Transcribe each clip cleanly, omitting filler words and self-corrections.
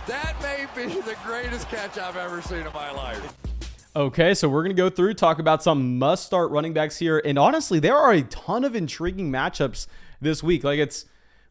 That may be the greatest catch I've ever seen in my life. Okay, so we're going to go through, talk about some must-start running backs here. And honestly, there are a ton of intriguing matchups this week. Like, it's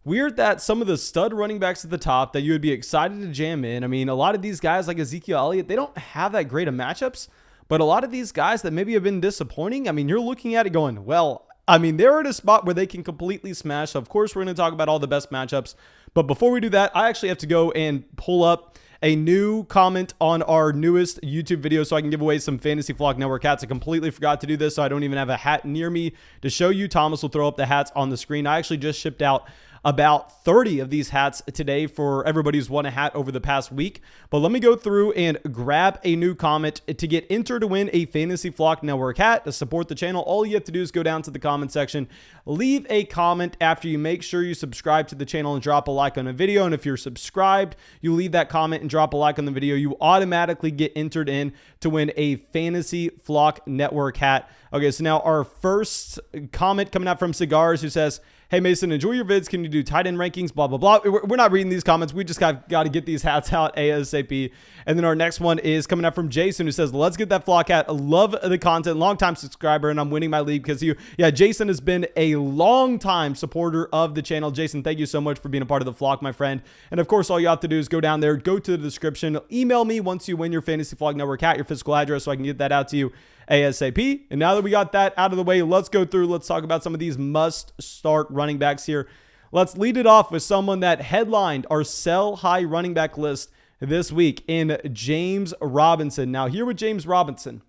weird that some of the stud running backs at the top that you would be excited to jam in. I mean, a lot of these guys like Ezekiel Elliott, they don't have that great of matchups. But a lot of these guys that maybe have been disappointing, I mean, you're looking at it going, well, I mean, they're at a spot where they can completely smash. So of course, we're going to talk about all the best matchups. But before we do that, I actually have to go and pull up a new comment on our newest YouTube video so I can give away some Fantasy Flock Network hats. I completely forgot to do this, so I don't even have a hat near me to show you. Thomas will throw up the hats on the screen. I actually just shipped out about 30 of these hats today for everybody who's won a hat over the past week. But let me go through and grab a new comment to get entered to win a Fantasy Flock Network hat to support the channel. All you have to do is go down to the comment section, leave a comment after you make sure you subscribe to the channel and drop a like on a video. And if you're subscribed, you leave that comment and drop a like on the video, you automatically get entered in to win a Fantasy Flock Network hat. Okay, so now our first comment coming out from Cigars, who says, "Hey Mason, enjoy your vids. Can you do tight end rankings? Blah, blah, blah." We're not reading these comments. We just got to get these hats out ASAP. And then our next one is coming out from Jason, who says, "Let's get that flock hat. I love the content. Longtime subscriber, and I'm winning my league because of you." Yeah, Jason has been a long-time supporter of the channel. Jason, thank you so much for being a part of the flock, my friend. And of course, all you have to do is go down there, go to the description, email me once you win your Fantasy Flock Network hat, your physical address, so I can get that out to you ASAP. And now that we got that out of the way, let's go through. Let's talk about some of these must-start running backs here. Let's lead it off with someone that headlined our sell high running back list this week in James Robinson. Now, here with James Robinson,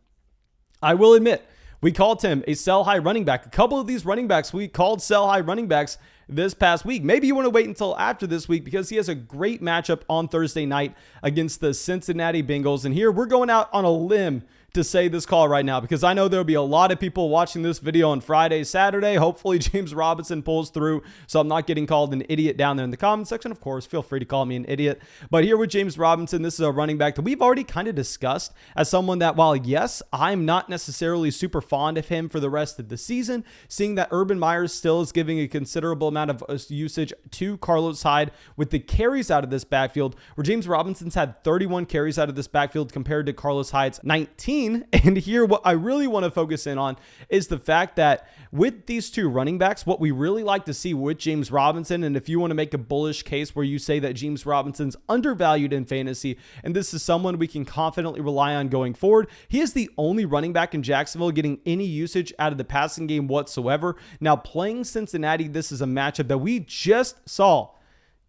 I will admit, we called him a sell high running back. A couple of these running backs we called sell high running backs this past week. Maybe you want to wait until after this week because he has a great matchup on Thursday night against the Cincinnati Bengals. And here we're going out on a limb to say this call right now because I know there'll be a lot of people watching this video on Friday, Saturday. Hopefully James Robinson pulls through so I'm not getting called an idiot down there in the comment section. Of course, feel free to call me an idiot. But here with James Robinson, this is a running back that we've already kind of discussed as someone that, while yes, I'm not necessarily super fond of him for the rest of the season, seeing that Urban Meyer still is giving a considerable amount of usage to Carlos Hyde with the carries out of this backfield, where James Robinson's had 31 carries out of this backfield compared to Carlos Hyde's 19. And here, what I really want to focus in on is the fact that with these two running backs, what we really like to see with James Robinson, and if you want to make a bullish case where you say that James Robinson's undervalued in fantasy, and this is someone we can confidently rely on going forward, he is the only running back in Jacksonville getting any usage out of the passing game whatsoever. Now, playing Cincinnati, this is a matchup that we just saw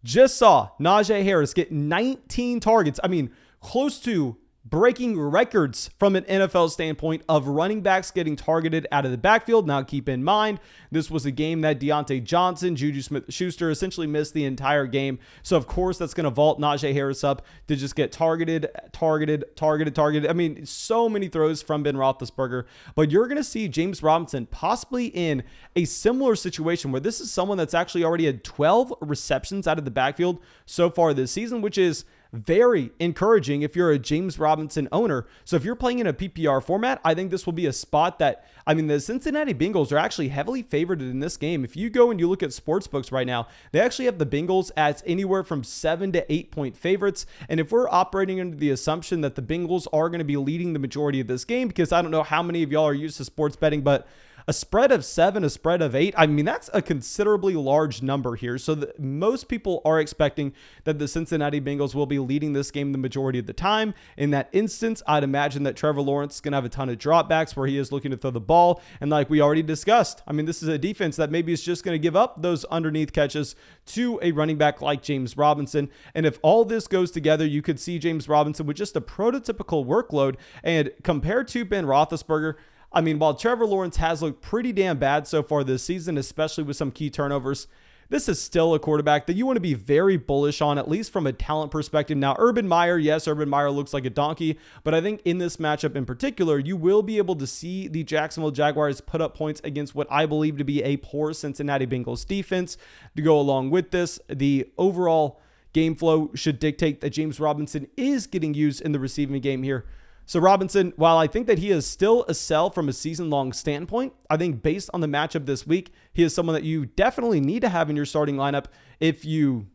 Najee Harris get 19 targets. I mean, close to breaking records from an NFL standpoint of running backs getting targeted out of the backfield. Now, keep in mind, this was a game that Deontay Johnson, Juju Smith-Schuster essentially missed the entire game. So, of course, that's going to vault Najee Harris up to just get targeted. I mean, so many throws from Ben Roethlisberger. But you're going to see James Robinson possibly in a similar situation where this is someone that's actually already had 12 receptions out of the backfield so far this season, which is very encouraging if you're a James Robinson owner. So if you're playing in a PPR format, I think this will be a spot that, I mean, the Cincinnati Bengals are actually heavily favored in this game. If you go and you look at sports books right now, they actually have the Bengals as anywhere from 7 to 8 point favorites. And if we're operating under the assumption that the Bengals are going to be leading the majority of this game, because I don't know how many of y'all are used to sports betting, but a spread of 7, a spread of 8, I mean, that's a considerably large number here. So most people are expecting that the Cincinnati Bengals will be leading this game the majority of the time. In that instance, I'd imagine that Trevor Lawrence is going to have a ton of dropbacks where he is looking to throw the ball. And like we already discussed, I mean, this is a defense that maybe is just going to give up those underneath catches to a running back like James Robinson. And if all this goes together, you could see James Robinson with just a prototypical workload. And compared to Ben Roethlisberger, I mean, while Trevor Lawrence has looked pretty damn bad so far this season, especially with some key turnovers, this is still a quarterback that you want to be very bullish on, at least from a talent perspective. Now, Urban Meyer, yes, Urban Meyer looks like a donkey, but I think in this matchup in particular, you will be able to see the Jacksonville Jaguars put up points against what I believe to be a poor Cincinnati Bengals defense. To go along with this, the overall game flow should dictate that James Robinson is getting used in the receiving game here. So Robinson, while I think that he is still a sell from a season-long standpoint, I think based on the matchup this week, he is someone that you definitely need to have in your starting lineup if you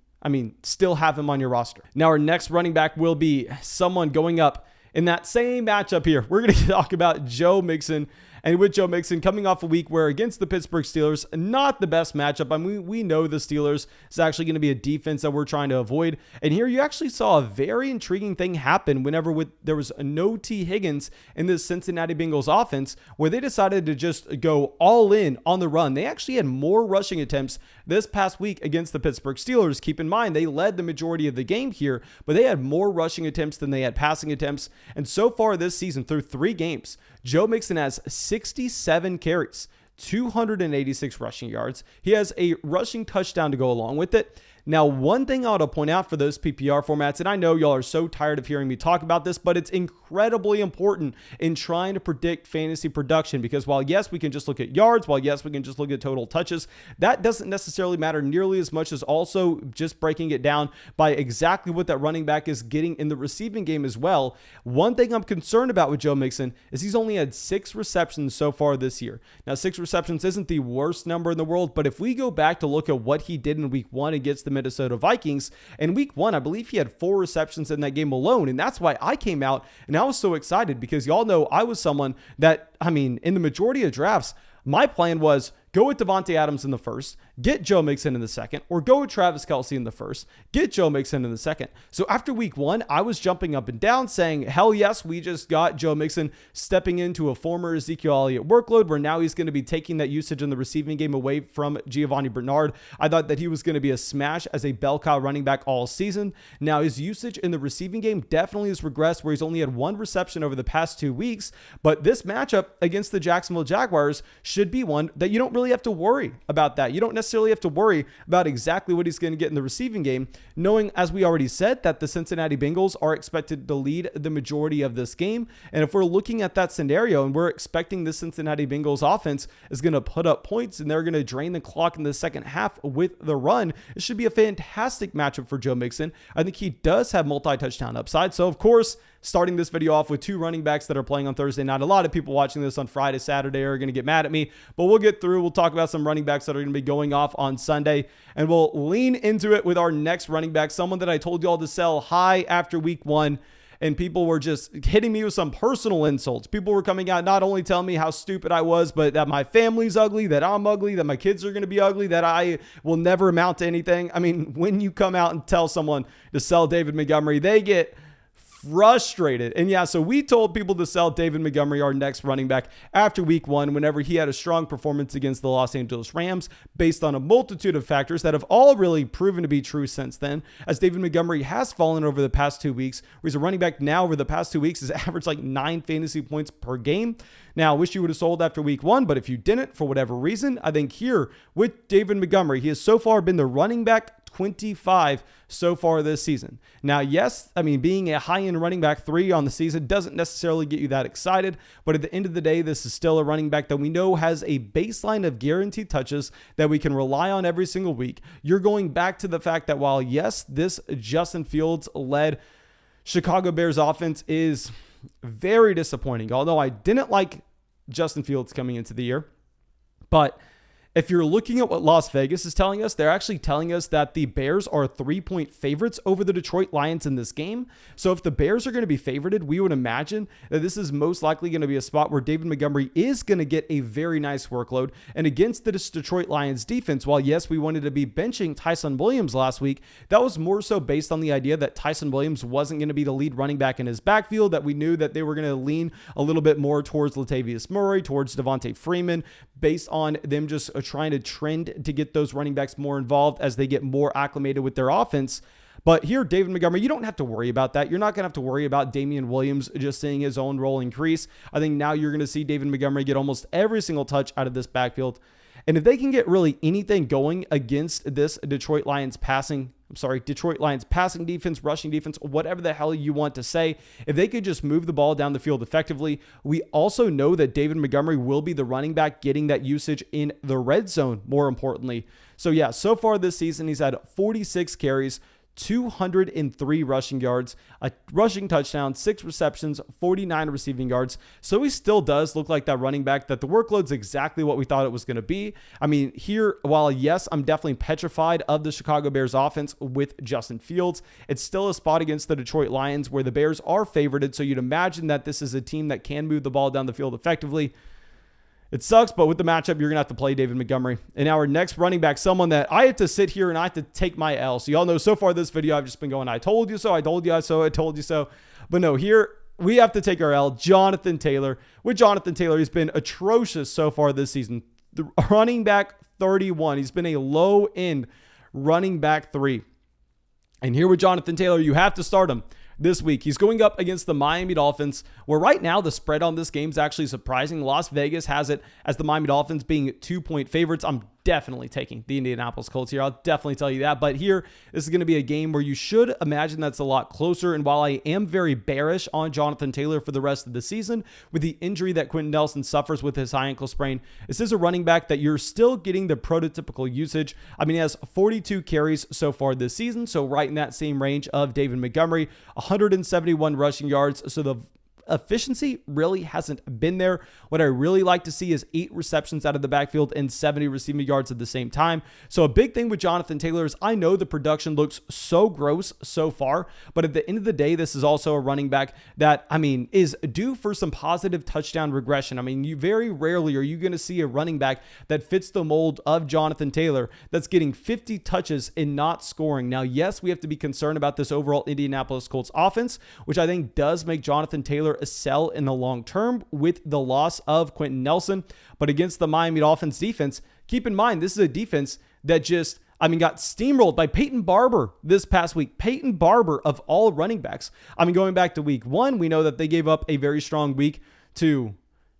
still have him on your roster. Now, our next running back will be someone going up in that same matchup here. We're going to talk about Joe Mixon. And with Joe Mixon coming off a week where against the Pittsburgh Steelers, not the best matchup. We know the Steelers is actually going to be a defense that we're trying to avoid. And here you actually saw a very intriguing thing happen whenever there was no T. Higgins in this Cincinnati Bengals offense, where they decided to just go all in on the run. They actually had more rushing attempts this past week against the Pittsburgh Steelers. Keep in mind, they led the majority of the game here, but they had more rushing attempts than they had passing attempts. And so far this season, through 3 games, Joe Mixon has 67 carries, 286 rushing yards. He has a rushing touchdown to go along with it. Now, one thing I want to point out for those PPR formats, and I know y'all are so tired of hearing me talk about this, but it's incredibly important in trying to predict fantasy production, because while yes, we can just look at yards, while yes, we can just look at total touches, that doesn't necessarily matter nearly as much as also just breaking it down by exactly what that running back is getting in the receiving game as well. One thing I'm concerned about with Joe Mixon is he's only had 6 receptions so far this year. Now, 6 receptions isn't the worst number in the world, but if we go back to look at what he did in week 1 against the Minnesota Vikings, in week 1, I believe he had 4 receptions in that game alone. And that's why I came out and I was so excited, because y'all know I was someone that, in the majority of drafts, my plan was go with Devontae Adams in the first, get Joe Mixon in the second, or go with Travis Kelce in the first, get Joe Mixon in the second. So after week 1, I was jumping up and down saying, hell yes, we just got Joe Mixon stepping into a former Ezekiel Elliott workload, where now he's going to be taking that usage in the receiving game away from Giovanni Bernard. I thought that he was going to be a smash as a bell cow running back all season. Now, his usage in the receiving game definitely has regressed, where he's only had 1 reception over the past 2 weeks. But this matchup against the Jacksonville Jaguars should be one that you don't really have to worry about that. You don't necessarily have to worry about exactly what he's going to get in the receiving game, knowing, as we already said, that the Cincinnati Bengals are expected to lead the majority of this game. And if we're looking at that scenario and we're expecting the Cincinnati Bengals offense is going to put up points and they're going to drain the clock in the second half with the run, it should be a fantastic matchup for Joe Mixon. I think he does have multi-touchdown upside. So, of course, starting this video off with 2 running backs that are playing on Thursday night. A lot of people watching this on Friday, Saturday are going to get mad at me, but we'll get through. We'll talk about some running backs that are going to be going off on Sunday, and we'll lean into it with our next running back, someone that I told y'all to sell high after week 1. And people were just hitting me with some personal insults. People were coming out, not only telling me how stupid I was, but that my family's ugly, that I'm ugly, that my kids are going to be ugly, that I will never amount to anything. When you come out and tell someone to sell David Montgomery, they get frustrated. And yeah, so we told people to sell David Montgomery, our next running back, after week 1, whenever he had a strong performance against the Los Angeles Rams, based on a multitude of factors that have all really proven to be true since then, as David Montgomery has fallen over the past 2 weeks, where he's a running back now over the past 2 weeks has averaged like 9 fantasy points per game. Now, I wish you would have sold after week 1, but if you didn't, for whatever reason, I think here with David Montgomery, he has so far been the running back 25 so far this season. Now, yes, being a high-end running back 3 on the season doesn't necessarily get you that excited, but at the end of the day, this is still a running back that we know has a baseline of guaranteed touches that we can rely on every single week. You're going back to the fact that while, yes, this Justin Fields-led Chicago Bears offense is very disappointing, although I didn't like Justin Fields coming into the year, but if you're looking at what Las Vegas is telling us, they're actually telling us that the Bears are 3-point favorites over the Detroit Lions in this game. So if the Bears are going to be favorited, we would imagine that this is most likely going to be a spot where David Montgomery is going to get a very nice workload. And against the Detroit Lions defense, while yes, we wanted to be benching Tyson Williams last week, that was more so based on the idea that Tyson Williams wasn't going to be the lead running back in his backfield, that we knew that they were going to lean a little bit more towards Latavius Murray, towards Devontae Freeman, based on them just trying to trend to get those running backs more involved as they get more acclimated with their offense. But here, David Montgomery, you don't have to worry about that. You're not going to have to worry about Damian Williams just seeing his own role increase. I think now you're going to see David Montgomery get almost every single touch out of this backfield. And if they can get really anything going against this Detroit Lions passing defense, rushing defense, whatever the hell you want to say, if they could just move the ball down the field effectively, we also know that David Montgomery will be the running back getting that usage in the red zone, more importantly. So yeah, so far this season, he's had 46 carries, 203 rushing yards, a rushing touchdown, 6 receptions, 49 receiving yards. So he still does look like that running back that the workload's exactly what we thought it was going to be. I mean, here, while yes, I'm definitely petrified of the Chicago Bears offense with Justin Fields, it's still a spot against the Detroit Lions where the Bears are favorited. So you'd imagine that this is a team that can move the ball down the field effectively. It sucks, but with the matchup, you're going to have to play David Montgomery. And our next running back, someone that I have to sit here and I have to take my L. So y'all know so far this video, I've just been going, I told you so, I told you so, I told you so. But no, here we have to take our L. Jonathan Taylor. With Jonathan Taylor, he's been atrocious so far this season. The running back 31. He's been a low-end running back 3. And here with Jonathan Taylor, you have to start him this week. He's going up against the Miami Dolphins, where right now the spread on this game is actually surprising. Las Vegas has it as the Miami Dolphins being 2-point favorites. I'm definitely taking the Indianapolis Colts here. I'll definitely tell you that. But here, this is going to be a game where you should imagine that's a lot closer. And while I am very bearish on Jonathan Taylor for the rest of the season, with the injury that Quentin Nelson suffers with his high ankle sprain, this is a running back that you're still getting the prototypical usage. I mean, he has 42 carries so far this season, so right in that same range of David Montgomery, 171 rushing yards. So the efficiency really hasn't been there. What I really like to see is 8 receptions out of the backfield and 70 receiving yards at the same time. So a big thing with Jonathan Taylor is I know the production looks so gross so far, but at the end of the day, this is also a running back that, I mean, is due for some positive touchdown regression. I mean, you very rarely are you going to see a running back that fits the mold of Jonathan Taylor that's getting 50 touches and not scoring. Now, yes, we have to be concerned about this overall Indianapolis Colts offense, which I think does make Jonathan Taylor a sell in the long term with the loss of Quentin Nelson. But against the Miami Dolphins defense, keep in mind, this is a defense that just, I mean, got steamrolled by Peyton Barber this past week. Peyton Barber of all running backs. I mean, going back to week 1, we know that they gave up a very strong week to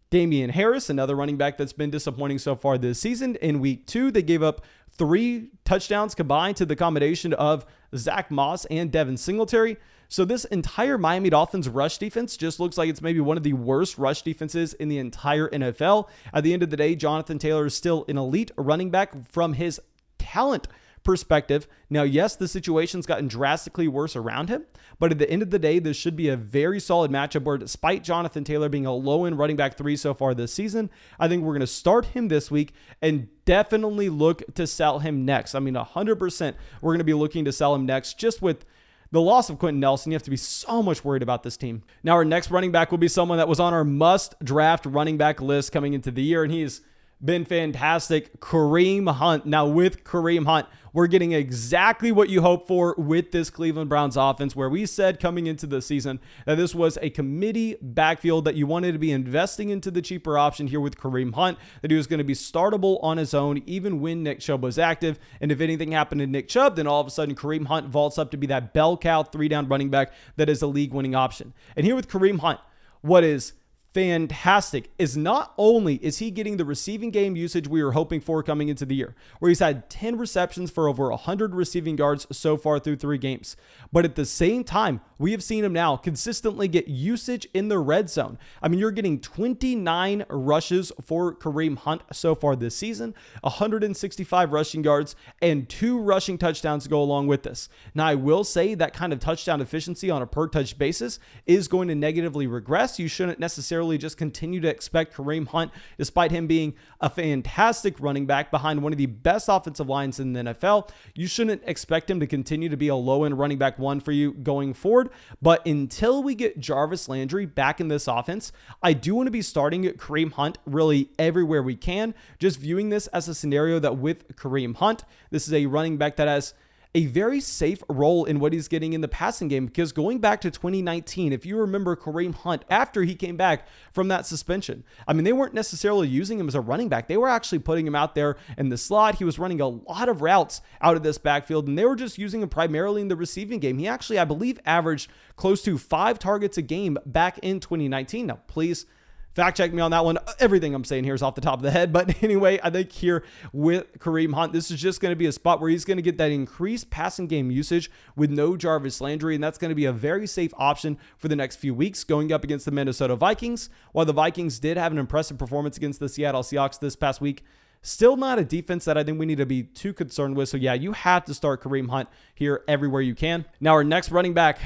Damian Harris, another running back that's been disappointing so far this season. In week 2, they gave up 3 touchdowns combined to the combination of Zach Moss and Devin Singletary. So this entire Miami Dolphins rush defense just looks like it's maybe one of the worst rush defenses in the entire NFL. At the end of the day, Jonathan Taylor is still an elite running back from his talent perspective. Now, yes, the situation's gotten drastically worse around him, but at the end of the day, this should be a very solid matchup where despite Jonathan Taylor being a low-end running back 3 so far this season, I think we're going to start him this week and definitely look to sell him next. I mean, 100% we're going to be looking to sell him next. Just with the loss of Quentin Nelson, you have to be so much worried about this team. Now, our next running back will be someone that was on our must-draft running back list coming into the year, and he's been fantastic, Kareem Hunt. Now, with Kareem Hunt, we're getting exactly what you hope for with this Cleveland Browns offense, where we said coming into the season that this was a committee backfield that you wanted to be investing into the cheaper option here with Kareem Hunt, that he was going to be startable on his own even when Nick Chubb was active. And if anything happened to Nick Chubb, then all of a sudden Kareem Hunt vaults up to be that bell cow 3-down running back that is a league-winning option. And here with Kareem Hunt, what is fantastic is not only is he getting the receiving game usage we were hoping for coming into the year, where he's had 10 receptions for over 100 receiving yards so far through 3 games, but at the same time, we have seen him now consistently get usage in the red zone. I mean, you're getting 29 rushes for Kareem Hunt so far this season, 165 rushing yards, and 2 rushing touchdowns to go along with this. Now, I will say that kind of touchdown efficiency on a per touch basis is going to negatively regress. You shouldn't necessarily just continue to expect Kareem Hunt, despite him being a fantastic running back behind one of the best offensive lines in the NFL. You shouldn't expect him to continue to be a low-end running back 1 for you going forward. But until we get Jarvis Landry back in this offense, I do want to be starting Kareem Hunt really everywhere we can. Just viewing this as a scenario that with Kareem Hunt, this is a running back that has a very safe role in what he's getting in the passing game, because going back to 2019, if you remember Kareem Hunt, after he came back from that suspension, I mean, they weren't necessarily using him as a running back. They were actually putting him out there in the slot. He was running a lot of routes out of this backfield, and they were just using him primarily in the receiving game. He actually, I believe, averaged close to 5 targets a game back in 2019. Now, please fact check me on that one. Everything I'm saying here is off the top of the head. But anyway, I think here with Kareem Hunt, this is just going to be a spot where he's going to get that increased passing game usage with no Jarvis Landry. And that's going to be a very safe option for the next few weeks going up against the Minnesota Vikings. While the Vikings did have an impressive performance against the Seattle Seahawks this past week, Still not a defense that I think we need to be too concerned with. So yeah, you have to start Kareem Hunt here everywhere you can. Now our next running back,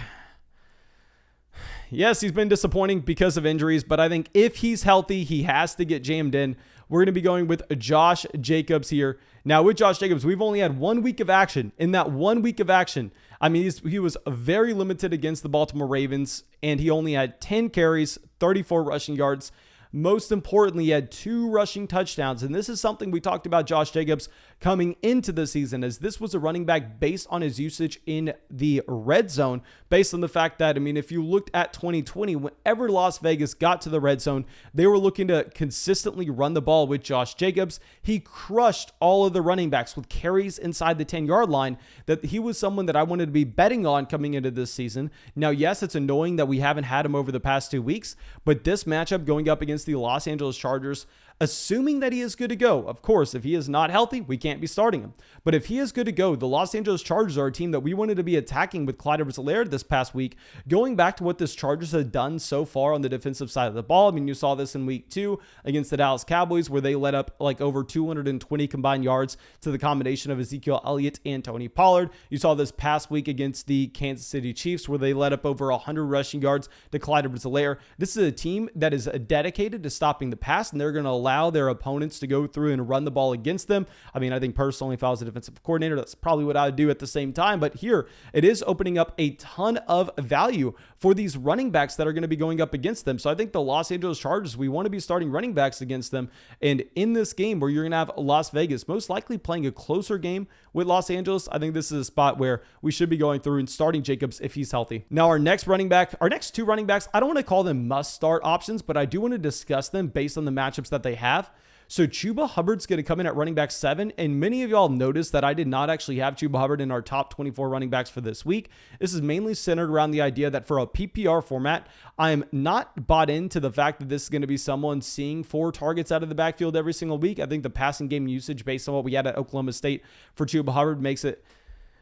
yes, he's been disappointing because of injuries, but I think if he's healthy, he has to get jammed in. We're going to be going with Josh Jacobs here. Now, with Josh Jacobs, we've only had 1 week of action. In that 1 week of action, I mean, he was very limited against the Baltimore Ravens, and he only had 10 carries, 34 rushing yards. Most importantly, he had 2 rushing touchdowns. And this is something we talked about Josh Jacobs coming into the season, as this was a running back based on his usage in the red zone, based on the fact that, I mean, if you looked at 2020, whenever Las Vegas got to the red zone, they were looking to consistently run the ball with Josh Jacobs. He crushed all of the running backs with carries inside the 10-yard line. That he was someone that I wanted to be betting on coming into this season. Now, yes, it's annoying that we haven't had him over the past 2 weeks, but this matchup going up against the Los Angeles Chargers, assuming that he is good to go. Of course, if he is not healthy, we can't be starting him. But if he is good to go, the Los Angeles Chargers are a team that we wanted to be attacking with Clyde Edwards-Helaire this past week. Going back to what this Chargers have done so far on the defensive side of the ball, I mean, you saw this in week 2 against the Dallas Cowboys, where they let up like over 220 combined yards to the combination of Ezekiel Elliott and Tony Pollard. You saw this past week against the Kansas City Chiefs, where they let up over 100 rushing yards to Clyde Edwards-Helaire. This is a team that is dedicated to stopping the pass, and they're going to allow their opponents to go through and run the ball against them. I mean, I think personally, if I was a defensive coordinator, that's probably what I would do at the same time. But here, it is opening up a ton of value for these running backs that are going to be going up against them. So I think the Los Angeles Chargers, we want to be starting running backs against them. And in this game where you're going to have Las Vegas most likely playing a closer game with Los Angeles, I think this is a spot where we should be going through and starting Jacobs if he's healthy. Now, our next 2 running backs, I don't want to call them must-start options, but I do want to discuss them based on the matchups that they have. So Chuba Hubbard's going to come in at running back 7, and many of y'all noticed that I did not actually have Chuba Hubbard in our top 24 running backs for this week. This is mainly centered around the idea that for a PPR format, I'm not bought into the fact that this is going to be someone seeing 4 targets out of the backfield every single week. I think the passing game usage based on what we had at Oklahoma State for Chuba Hubbard makes it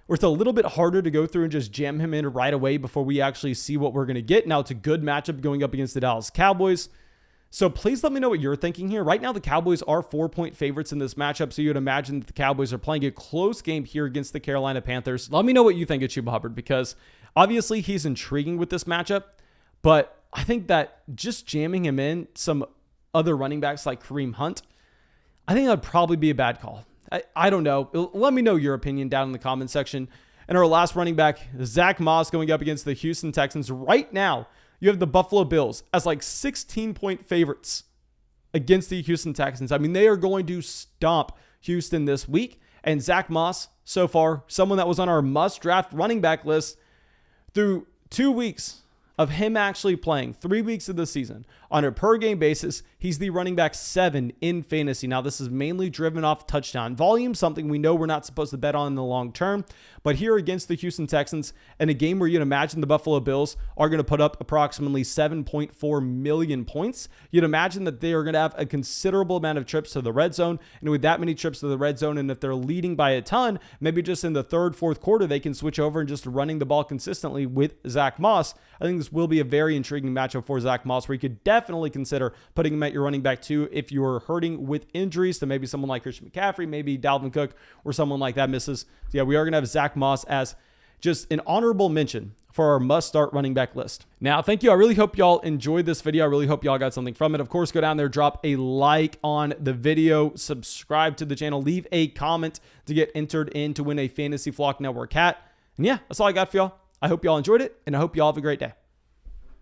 where it's a little bit harder to go through and just jam him in right away before we actually see what we're going to get. Now, it's a good matchup going up against the Dallas Cowboys. So please let me know what you're thinking here. Right now, the Cowboys are 4-point favorites in this matchup, so you would imagine that the Cowboys are playing a close game here against the Carolina Panthers. Let me know what you think of Chuba Hubbard, because obviously he's intriguing with this matchup, but I think that just jamming him in some other running backs like Kareem Hunt, I think that would probably be a bad call. I don't know. Let me know your opinion down in the comment section. And our last running back, Zach Moss, going up against the Houston Texans. Right now, you have the Buffalo Bills as like 16-point favorites against the Houston Texans. I mean, they are going to stomp Houston this week. And Zach Moss, so far, someone that was on our must-draft running back list through 2 weeks of him actually playing, 3 weeks of the season, on a per-game basis, he's the running back 7 in fantasy. Now, this is mainly driven off touchdown volume, something we know we're not supposed to bet on in the long term. But here against the Houston Texans, in a game where you'd imagine the Buffalo Bills are going to put up approximately 7.4 million points, you'd imagine that they are going to have a considerable amount of trips to the red zone. And with that many trips to the red zone, and if they're leading by a ton, maybe just in the 3rd, 4th quarter, they can switch over and just running the ball consistently with Zach Moss. I think this will be a very intriguing matchup for Zach Moss, where you could definitely consider putting him at your running back 2 if you are hurting with injuries to maybe someone like Christian McCaffrey, maybe Dalvin Cook, or someone like that misses. So yeah, we are going to have Zach Moss as just an honorable mention for our must-start running back list. Now, thank you. I really hope y'all enjoyed this video. I really hope y'all got something from it. Of course, go down there, drop a like on the video, subscribe to the channel, leave a comment to get entered in to win a Fantasy Flock Network hat. And yeah, that's all I got for y'all. I hope y'all enjoyed it, and I hope y'all have a great day.